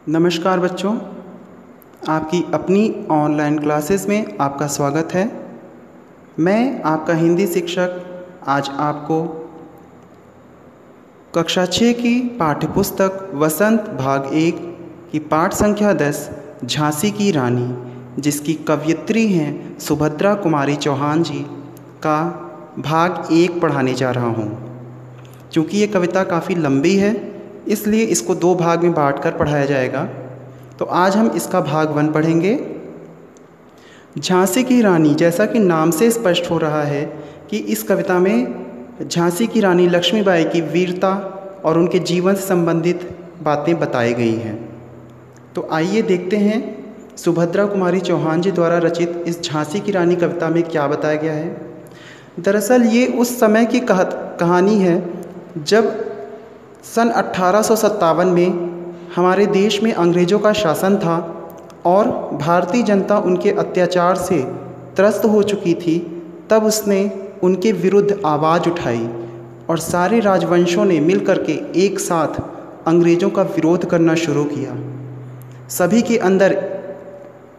नमस्कार बच्चों, आपकी अपनी ऑनलाइन क्लासेस में आपका स्वागत है। मैं आपका हिंदी शिक्षक आज आपको कक्षा 6 की पाठ्यपुस्तक वसंत भाग 1 की पाठ संख्या 10 झांसी की रानी, जिसकी कवयित्री हैं सुभद्रा कुमारी चौहान जी, का भाग 1 पढ़ाने जा रहा हूँ। चूँकि ये कविता काफ़ी लंबी है, इसलिए इसको 2 भाग में बांटकर पढ़ाया जाएगा। तो आज हम इसका भाग 1 पढ़ेंगे। झांसी की रानी, जैसा कि नाम से स्पष्ट हो रहा है कि इस कविता में झांसी की रानी लक्ष्मीबाई की वीरता और उनके जीवन से संबंधित बातें बताई गई हैं। तो आइए देखते हैं सुभद्रा कुमारी चौहान जी द्वारा रचित इस झांसी की रानी कविता में क्या बताया गया है। दरअसल ये उस समय की कहानी है जब सन 1857 में हमारे देश में अंग्रेज़ों का शासन था और भारतीय जनता उनके अत्याचार से त्रस्त हो चुकी थी। तब उसने उनके विरुद्ध आवाज़ उठाई और सारे राजवंशों ने मिलकर के एक साथ अंग्रेज़ों का विरोध करना शुरू किया। सभी के अंदर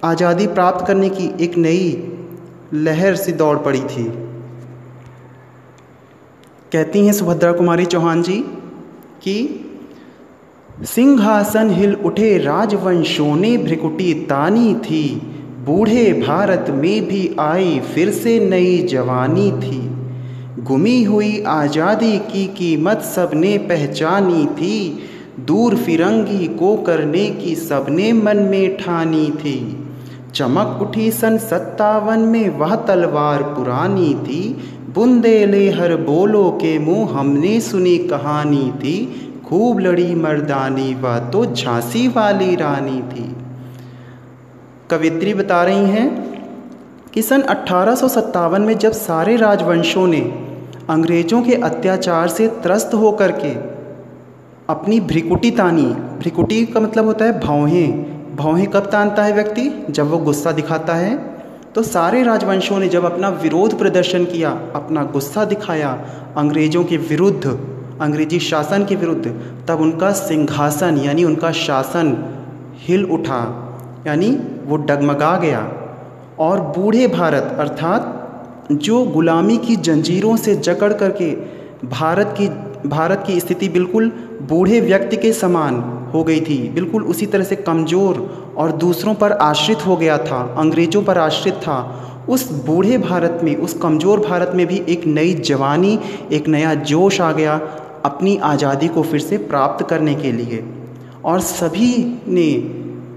आज़ादी प्राप्त करने की एक नई लहर सी दौड़ पड़ी थी। कहती हैं सुभद्रा कुमारी चौहान जी कि सिंहासन हिल उठे राजवंशों ने भ्रिकुटी तानी थी, बूढ़े भारत में भी आई फिर से नई जवानी थी। गुमी हुई आज़ादी की कीमत सबने पहचानी थी, दूर फिरंगी को करने की सबने मन में ठानी थी। चमक उठी सन 57 में वह तलवार पुरानी थी, बुंदेले हर बोलो के मुँह हमने सुनी कहानी थी। खूब लड़ी मर्दानी वह तो झांसी वाली रानी थी। कवित्री बता रही हैं कि सन 1857 में जब सारे राजवंशों ने अंग्रेज़ों के अत्याचार से त्रस्त होकर के अपनी भ्रिकुटी तानी, भ्रिकुटी का मतलब होता है भौहें। भौहें कब तानता है व्यक्ति? जब वो गुस्सा दिखाता है। तो सारे राजवंशों ने जब अपना विरोध प्रदर्शन किया, अपना गुस्सा दिखाया अंग्रेज़ों के विरुद्ध, अंग्रेजी शासन के विरुद्ध, तब उनका सिंहासन यानी उनका शासन हिल उठा, यानी वो डगमगा गया। और बूढ़े भारत अर्थात जो गुलामी की जंजीरों से जकड़ करके भारत की स्थिति बिल्कुल बूढ़े व्यक्ति के समान हो गई थी, बिल्कुल उसी तरह से कमज़ोर और दूसरों पर आश्रित हो गया था, अंग्रेज़ों पर आश्रित था। उस बूढ़े भारत में, उस कमज़ोर भारत में भी एक नई जवानी, एक नया जोश आ गया अपनी आज़ादी को फिर से प्राप्त करने के लिए। और सभी ने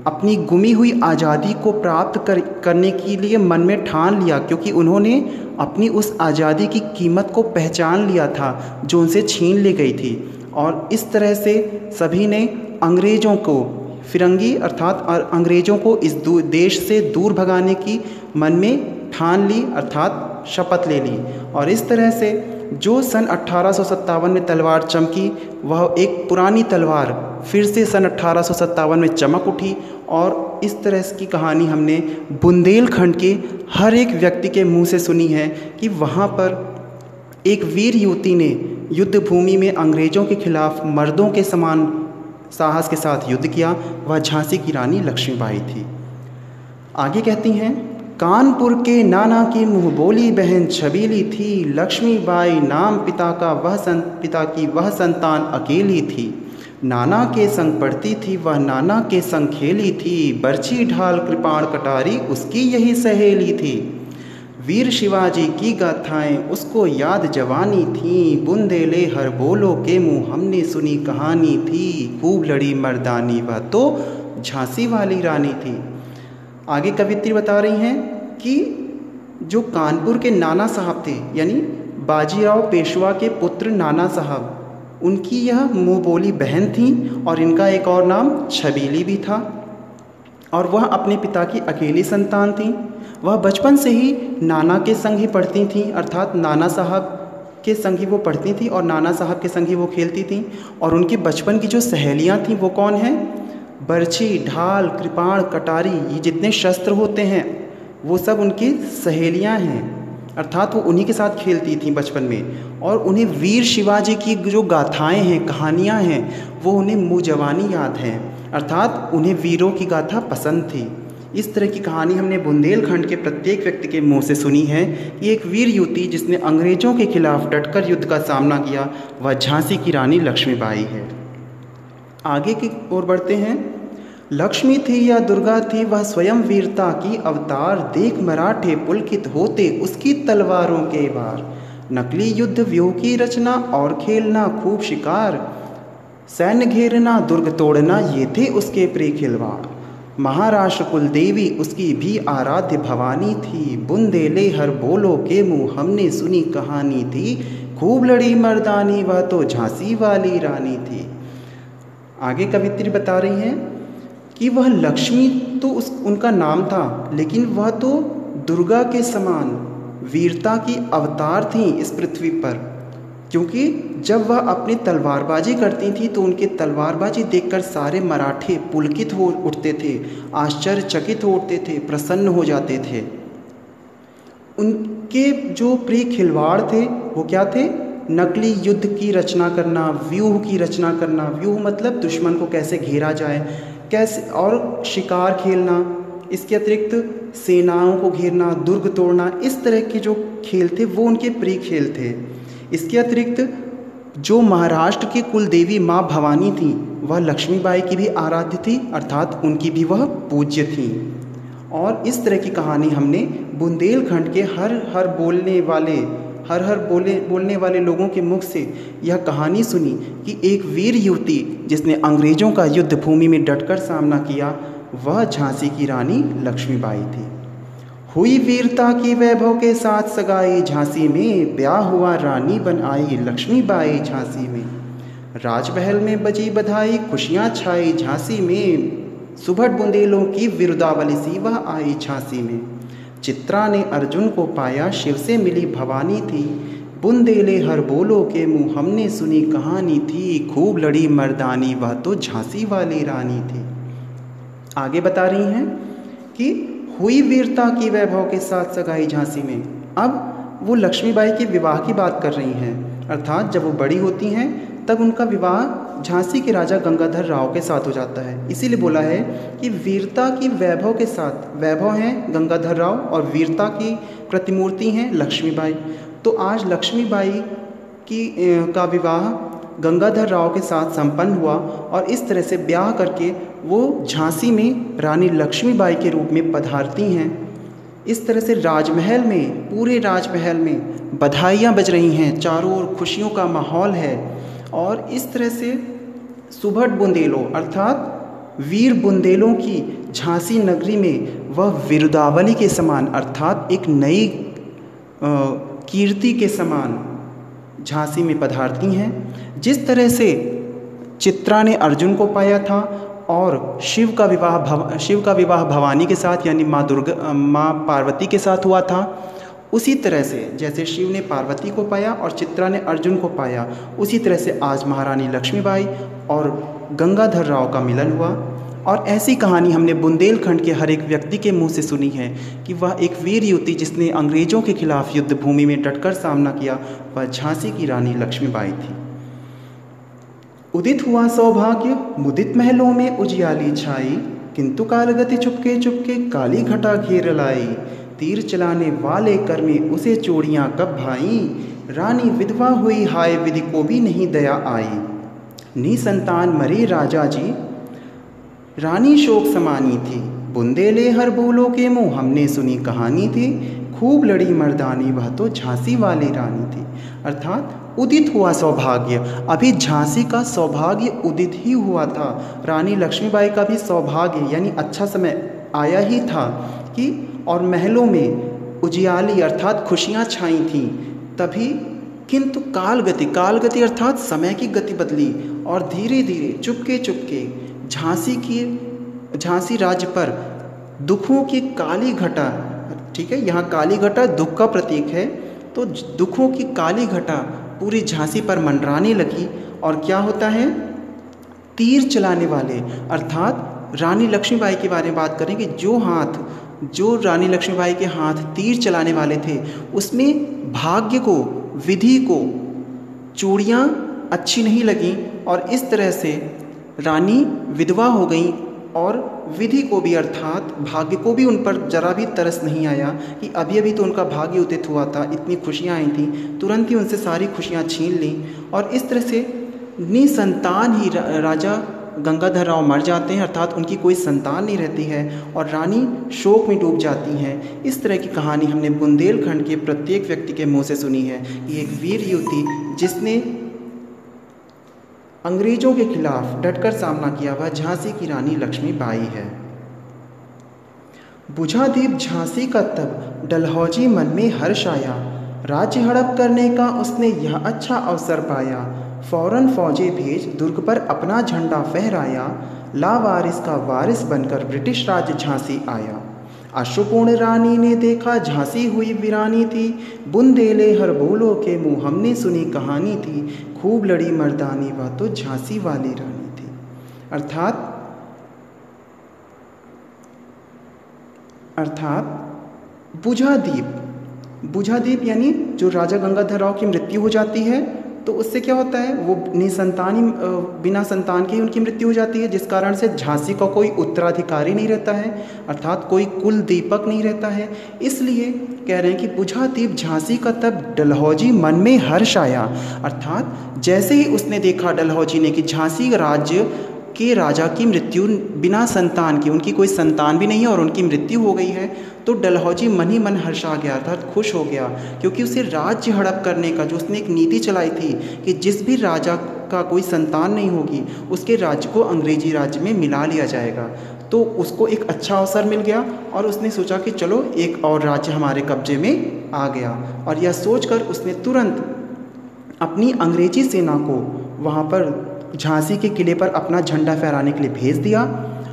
अपनी गुमी हुई आज़ादी को प्राप्त करने के लिए मन में ठान लिया, क्योंकि उन्होंने अपनी उस आज़ादी की कीमत को पहचान लिया था जो उनसे छीन ली गई थी। और इस तरह से सभी ने अंग्रेज़ों को, फिरंगी अर्थात अंग्रेज़ों को इस देश से दूर भगाने की मन में ठान ली, अर्थात शपथ ले ली। और इस तरह से जो सन 1857 में तलवार चमकी, वह एक पुरानी तलवार फिर से सन 1857 में चमक उठी। और इस तरह की कहानी हमने बुंदेलखंड के हर एक व्यक्ति के मुंह से सुनी है कि वहाँ पर एक वीर युवती ने युद्ध भूमि में अंग्रेज़ों के खिलाफ मर्दों के समान साहस के साथ युद्ध किया। वह झांसी की रानी लक्ष्मीबाई थी। आगे कहती हैं, कानपुर के नाना की मुँह बोली बहन छबीली थी, लक्ष्मीबाई नाम पिता की वह संतान अकेली थी। नाना के संग पढ़ती थी वह, नाना के संग खेली थी, बरछी ढाल कृपाण कटारी उसकी यही सहेली थी। वीर शिवाजी की गाथाएं उसको याद जवानी थी, बुंदेले हर बोलो के मुँह हमने सुनी कहानी थी। खूब लड़ी मर्दानी वह तो झांसी वाली रानी थी। आगे कवित्री बता रही हैं कि जो कानपुर के नाना साहब थे, यानी बाजीराव पेशवा के पुत्र नाना साहब, उनकी यह मुँह बोली बहन थी और इनका एक और नाम छबीली भी था। और वह अपने पिता की अकेली संतान थी। वह बचपन से ही नाना के संग ही पढ़ती थीं, अर्थात नाना साहब के संग ही वो पढ़ती थीं और नाना साहब के संग ही वो खेलती थीं। और उनकी बचपन की जो सहेलियाँ थीं वो कौन हैं? बरछी, ढाल, कृपाण, कटारी, ये जितने शस्त्र होते हैं वो सब उनकी सहेलियाँ हैं। अर्थात वो उन्हीं के साथ खेलती थी बचपन में, और उन्हें वीर शिवाजी की जो गाथाएं हैं, कहानियां हैं, वो उन्हें मुँह जवानी याद हैं, अर्थात उन्हें वीरों की गाथा पसंद थी। इस तरह की कहानी हमने बुंदेलखंड के प्रत्येक व्यक्ति के मुंह से सुनी है कि एक वीर युवती जिसने अंग्रेज़ों के खिलाफ डटकर युद्ध का सामना किया, वह झांसी की रानी लक्ष्मीबाई है। आगे की ओर बढ़ते हैं। लक्ष्मी थी या दुर्गा थी, वह स्वयं वीरता की अवतार, देख मराठे पुलकित होते उसकी तलवारों के वार। नकली युद्ध व्यूह की रचना और खेलना खूब शिकार, सैन्य घेरना दुर्ग तोड़ना ये थे उसके प्रिय खिलवाड़। महाराष्ट्र कुल देवी उसकी भी आराध्य भवानी थी, बुंदेले हर बोलो के मुँह हमने सुनी कहानी थी, खूब लड़ी मर्दानी वह तो झांसी वाली रानी थी। आगे कवित्री बता रही हैं कि वह लक्ष्मी तो उनका नाम था, लेकिन वह तो दुर्गा के समान वीरता की अवतार थीं इस पृथ्वी पर, क्योंकि जब वह अपनी तलवारबाजी करती थी तो उनकी तलवारबाजी देखकर सारे मराठे पुलकित हो उठते थे, आश्चर्यचकित हो उठते थे, प्रसन्न हो जाते थे। उनके जो प्रिय खिलवाड़ थे वो क्या थे? नकली युद्ध की रचना करना, व्यूह की रचना करना। व्यूह मतलब दुश्मन को कैसे घेरा जाए, कैसे, और शिकार खेलना। इसके अतिरिक्त सेनाओं को घेरना, दुर्ग तोड़ना, इस तरह के जो खेल थे वो उनके प्रिय खेल थे। इसके अतिरिक्त जो महाराष्ट्र की कुल देवी माँ भवानी थी, वह लक्ष्मीबाई की भी आराध्य थी, अर्थात उनकी भी वह पूज्य थी। और इस तरह की कहानी हमने बुंदेलखंड के हर बोलने वाले लोगों के मुख से यह कहानी सुनी कि एक वीर युवती जिसने अंग्रेज़ों का युद्ध भूमि में डटकर सामना किया, वह झांसी की रानी लक्ष्मीबाई थी। हुई वीरता की वैभव के साथ सगाई झांसी में, ब्याह हुआ रानी बन आई लक्ष्मीबाई झांसी में। राजमहल में बजी बधाई, खुशियाँ छाई झांसी में, सुभट बुंदेलों की विरुदावली सी वह आई झांसी में। चित्रा ने अर्जुन को पाया, शिव से मिली भवानी थी, बुंदेले हर बोलो के मुँह हमने सुनी कहानी थी, खूब लड़ी मर्दानी वह तो झांसी वाली रानी थी। आगे बता रही हैं कि हुई वीरता की वैभव के साथ सगाई झांसी में। अब वो लक्ष्मीबाई के विवाह की बात कर रही हैं, अर्थात जब वो बड़ी होती हैं तब उनका विवाह झांसी के राजा गंगाधर राव के साथ हो जाता है। इसीलिए बोला है कि वीरता की वैभव के साथ, वैभव हैं गंगाधर राव और वीरता की प्रतिमूर्ति हैं लक्ष्मीबाई। तो आज लक्ष्मीबाई का विवाह गंगाधर राव के साथ संपन्न हुआ और इस तरह से ब्याह करके वो झांसी में रानी लक्ष्मीबाई के रूप में पधारती हैं। इस तरह से राजमहल में, पूरे राजमहल में बधाइयाँ बज रही हैं, चारों ओर खुशियों का माहौल है। और इस तरह से सुभट बुंदेलों अर्थात वीर बुंदेलों की झांसी नगरी में वह विरुदावली के समान, अर्थात एक नई कीर्ति के समान झांसी में पधारती हैं। जिस तरह से चित्रा ने अर्जुन को पाया था और शिव का विवाह भवानी के साथ यानी माँ पार्वती के साथ हुआ था, उसी तरह से जैसे शिव ने पार्वती को पाया और चित्रा ने अर्जुन को पाया, उसी तरह से आज महारानी लक्ष्मीबाई और गंगाधर राव का मिलन हुआ। और ऐसी कहानी हमने बुंदेलखंड के हर एक व्यक्ति के मुंह से सुनी है कि वह एक वीर युवती जिसने अंग्रेज़ों के खिलाफ युद्ध भूमि में डटकर सामना किया, वह झांसी की रानी लक्ष्मीबाई थी। उदित हुआ सौभाग्य, मुदित महलों में उजियाली छाई, किंतु कालगति चुपके चुपके काली घटा घेर लाई। तीर चलाने वाले कर में उसे चोड़ियाँ कब भाई, रानी विधवा हुई हाय विधि को भी नहीं दया आई। निसंतान मरे राजा जी, रानी शोक समानी थी, बुंदेले हर बोलो के मुँह हमने सुनी कहानी थी, खूब लड़ी मर्दानी वह तो झांसी वाली रानी थी। अर्थात उदित हुआ सौभाग्य, अभी झांसी का सौभाग्य उदित ही हुआ था। रानी लक्ष्मीबाई का भी सौभाग्य यानी अच्छा समय आया ही था कि और महलों में उजियाली अर्थात खुशियाँ छाई थीं तभी, किंतु कालगति अर्थात समय की गति बदली और धीरे धीरे चुपके चुपके झांसी राज्य पर दुखों की काली घटा, ठीक है, यहाँ काली घटा दुख का प्रतीक है, तो दुखों की काली घटा पूरी झांसी पर मंडराने लगी। और क्या होता है, तीर चलाने वाले अर्थात रानी लक्ष्मीबाई के बारे में बात करें कि जो रानी लक्ष्मीबाई के हाथ तीर चलाने वाले थे, उसमें भाग्य को, विधि को चूड़ियाँ अच्छी नहीं लगीं और इस तरह से रानी विधवा हो गई और विधि को भी अर्थात भाग्य को भी उन पर जरा भी तरस नहीं आया कि अभी अभी तो उनका भाग्य उदित हुआ था, इतनी खुशियाँ आई थी, तुरंत ही उनसे सारी खुशियाँ छीन लीं और इस तरह से निसंतान ही राजा गंगाधर राव मर जाते हैं, अर्थात उनकी कोई संतान नहीं रहती है और रानी शोक में डूब जाती हैं। इस तरह की कहानी हमने बुंदेलखंड के प्रत्येक व्यक्ति के मुंह से सुनी है कि एक वीर युवती जिसने अंग्रेजों के खिलाफ डटकर सामना किया, वह झांसी की रानी लक्ष्मीबाई है। बुझा दीप झांसी का तब डलहौजी मन में हर्ष आया, राज्य हड़प करने का उसने यह अच्छा अवसर पाया। फौरन फौजें भेज दुर्ग पर अपना झंडा फहराया, लावारिस का वारिस बनकर ब्रिटिश राज झांसी आया। अश्रुपूर्ण रानी ने देखा झांसी हुई वीरानी थी, बुंदेले हर बोलो के मुँह हमने सुनी कहानी थी। खूब लड़ी मर्दानी वह तो झांसी वाली रानी थी। अर्थात बुझा दीप यानी जो राजा गंगाधर राव की मृत्यु हो जाती है तो उससे क्या होता है, वो बिना संतान के ही उनकी मृत्यु हो जाती है, जिस कारण से झांसी का कोई उत्तराधिकारी नहीं रहता है, अर्थात कोई कुल दीपक नहीं रहता है। इसलिए कह रहे हैं कि बुझा दीप झांसी का तब डलहौजी मन में हर्ष आया, अर्थात जैसे ही उसने देखा डलहौजी ने कि झांसी राज्य के राजा की मृत्यु बिना संतान की, उनकी कोई संतान भी नहीं है और उनकी मृत्यु हो गई है, तो डलहौजी मन ही मन हर्षा गया, अर्थात खुश हो गया, क्योंकि उसे राज्य हड़प करने का जो उसने एक नीति चलाई थी कि जिस भी राजा का कोई संतान नहीं होगी उसके राज्य को अंग्रेजी राज्य में मिला लिया जाएगा। तो उसको एक अच्छा अवसर मिल गया और उसने सोचा कि चलो एक और राज्य हमारे कब्जे में आ गया, और यह सोचकर उसने तुरंत अपनी अंग्रेजी सेना को वहाँ पर झांसी के किले पर अपना झंडा फहराने के लिए भेज दिया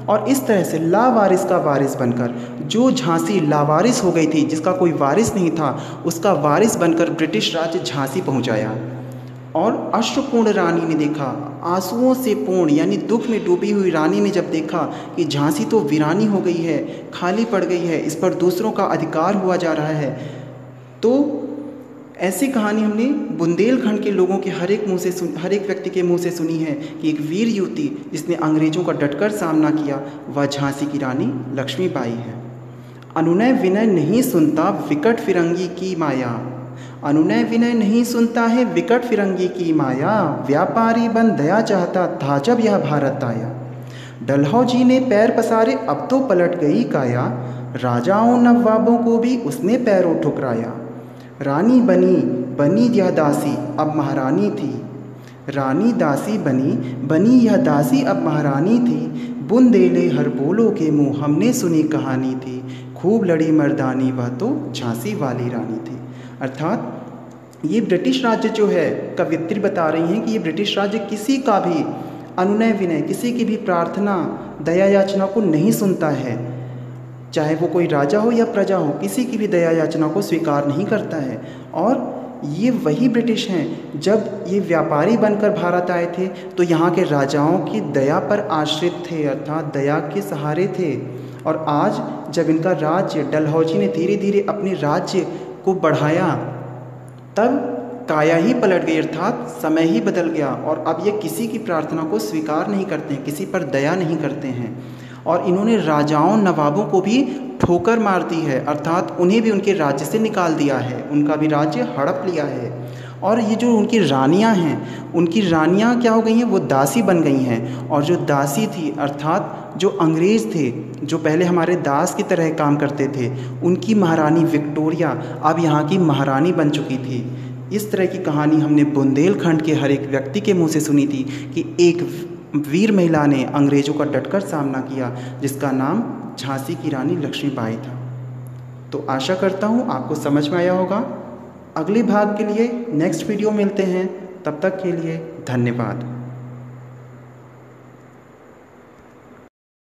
और इस तरह से लावारिस का वारिस बनकर, जो झांसी लावारिस हो गई थी, जिसका कोई वारिस नहीं था, उसका वारिस बनकर ब्रिटिश राज्य झांसी पहुंचाया। और अश्रुपूर्ण रानी ने देखा, आंसुओं से पूर्ण यानी दुख में डूबी हुई रानी ने जब देखा कि झांसी तो वीरानी हो गई है, खाली पड़ गई है, इस पर दूसरों का अधिकार हुआ जा रहा है, तो ऐसी कहानी हमने बुंदेलखंड के लोगों के हर एक व्यक्ति के मुंह से सुनी है कि एक वीर युवती जिसने अंग्रेज़ों का डटकर सामना किया, वह झांसी की रानी लक्ष्मीबाई है। अनुनय विनय नहीं सुनता विकट फिरंगी की माया, अनुनय विनय नहीं सुनता है विकट फिरंगी की माया, व्यापारी बन दया चाहता था जब यह भारत आया। डलहौजी ने पैर पसारे अब तो पलट गई काया, राजाओं नवाबों को भी उसने पैरों ठुकराया। रानी बनी यह दासी अब महारानी थी, रानी दासी बनी यह दासी अब महारानी थी। बुंदेले हर बोलो के मुँह हमने सुनी कहानी थी, खूब लड़ी मर्दानी वह तो झांसी वाली रानी थी। अर्थात ये ब्रिटिश राज्य जो है, कवियत्री बता रही हैं कि ये ब्रिटिश राज्य किसी का भी अनुनय विनय, किसी की भी प्रार्थना, दया याचना को नहीं सुनता है, चाहे वो कोई राजा हो या प्रजा हो, किसी की भी दया याचना को स्वीकार नहीं करता है। और ये वही ब्रिटिश हैं, जब ये व्यापारी बनकर भारत आए थे तो यहाँ के राजाओं की दया पर आश्रित थे, अर्थात दया के सहारे थे। और आज जब इनका राज्य, डलहौजी ने धीरे धीरे अपने राज्य को बढ़ाया, तब काया ही पलट गई, अर्थात समय ही बदल गया और अब ये किसी की प्रार्थना को स्वीकार नहीं करते हैं, किसी पर दया नहीं करते हैं। और इन्होंने राजाओं नवाबों को भी ठोकर मार दी है, अर्थात उन्हें भी उनके राज्य से निकाल दिया है, उनका भी राज्य हड़प लिया है। और ये जो उनकी रानियां हैं, उनकी रानियां क्या हो गई हैं, वो दासी बन गई हैं। और जो दासी थी, अर्थात जो अंग्रेज़ थे, जो पहले हमारे दास की तरह काम करते थे, उनकी महारानी विक्टोरिया अब यहाँ की महारानी बन चुकी थी। इस तरह की कहानी हमने बुंदेलखंड के हर एक व्यक्ति के मुँह से सुनी थी कि एक वीर महिला ने अंग्रेज़ों का डटकर सामना किया, जिसका नाम झांसी की रानी लक्ष्मीबाई था। तो आशा करता हूँ आपको समझ में आया होगा। अगले भाग के लिए नेक्स्ट वीडियो मिलते हैं, तब तक के लिए धन्यवाद।